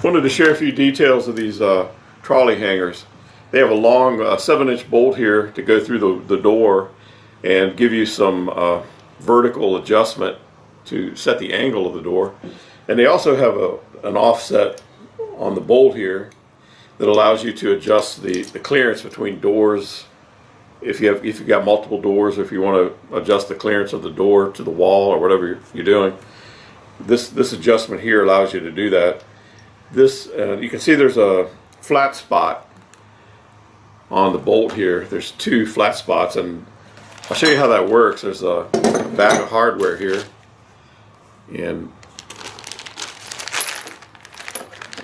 Wanted to share a few details of these trolley hangers. They have a long 7-inch bolt here to go through the door and give you some vertical adjustment to set the angle of the door. And they also have an offset on the bolt here that allows you to adjust the clearance between doors. If you've got multiple doors, or if you want to adjust the clearance of the door to the wall or whatever you're doing, this adjustment here allows you to do that. This you can see there's a flat spot on the bolt here. There's 2 flat spots, and I'll show you how that works. There's a bag of hardware here, and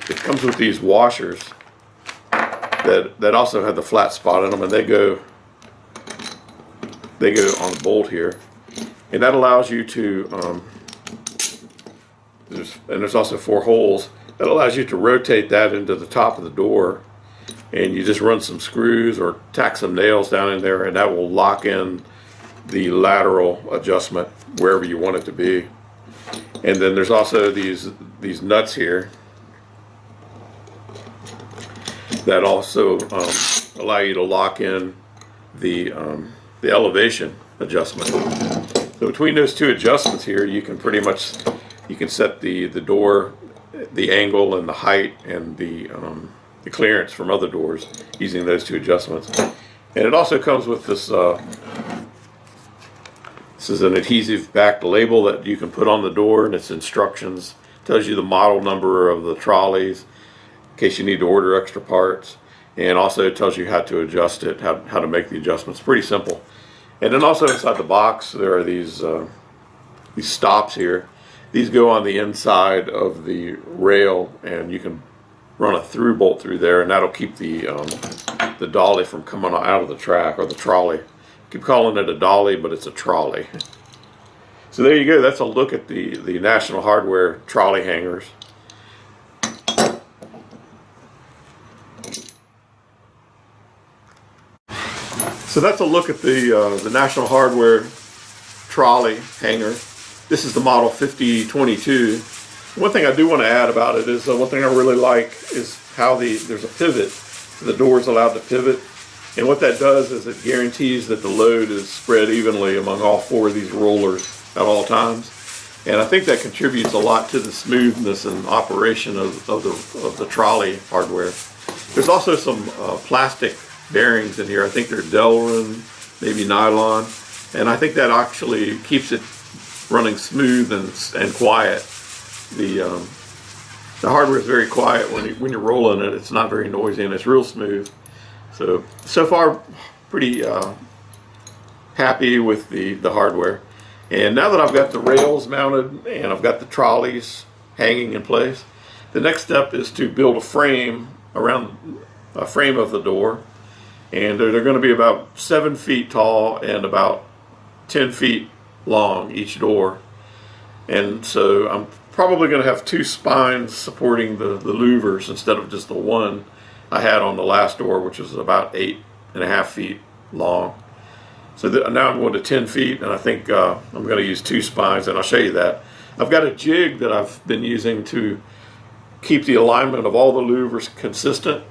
it comes with these washers that also have the flat spot in them, and they go on the bolt here, and that allows you to there's also 4 holes that allows you to rotate that into the top of the door, and you just run some screws or tack some nails down in there, and that will lock in the lateral adjustment wherever you want it to be. And then there's also these nuts here that also allow you to lock in the elevation adjustment. So between those 2 adjustments here, you can pretty much set the door, the angle and the height, and the clearance from other doors using those 2 adjustments. And it also comes with this. This is an adhesive backed label that you can put on the door, and it's instructions. Tells you the model number of the trolleys in case you need to order extra parts, and also it tells you how to adjust it, how to make the adjustments. Pretty simple. And then also inside the box there are these stops here. These go on the inside of the rail, and you can run a through bolt through there, and that'll keep the dolly from coming out of the track, or the trolley. I keep calling it a dolly, but it's a trolley. So there you go. That's a look at the National Hardware trolley hangers. So that's a look at the National Hardware trolley hanger. This is the model 5022. One thing I do want to add about it is one thing I really like is how there's a pivot. The door is allowed to pivot, and what that does is it guarantees that the load is spread evenly among all 4 of these rollers at all times. And I think that contributes a lot to the smoothness and operation of the trolley hardware. There's also some plastic bearings in here. I think they're Delrin, maybe nylon, and I think that actually keeps it running smooth and quiet. The hardware is very quiet when you're rolling it. It's not very noisy, and it's real smooth. So far, pretty happy with the hardware. And now that I've got the rails mounted and I've got the trolleys hanging in place, the next step is to build a frame around a frame of the door. And they're going to be about 7 feet tall and about 10 feet long each door. And so I'm probably going to have 2 spines supporting the louvers instead of just the one I had on the last door, which was about 8.5 feet long. So now I'm going to 10 feet, and I think I'm going to use 2 spines, and I'll show you that. I've got a jig that I've been using to keep the alignment of all the louvers consistent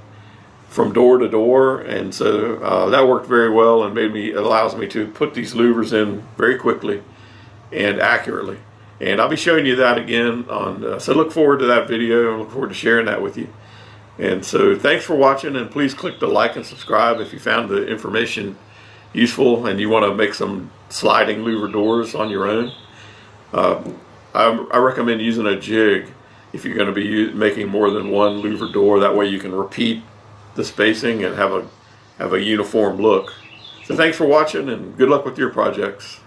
from door to door, and so that worked very well and allows me to put these louvers in very quickly and accurately. And I'll be showing you that again so look forward to that video, and look forward to sharing that with you. And so thanks for watching, and please click the like and subscribe if you found the information useful and you want to make some sliding louver doors on your own. I recommend using a jig if you're going to be making more than one louver door. That way you can repeat the spacing and have a uniform look. So thanks for watching, and good luck with your projects.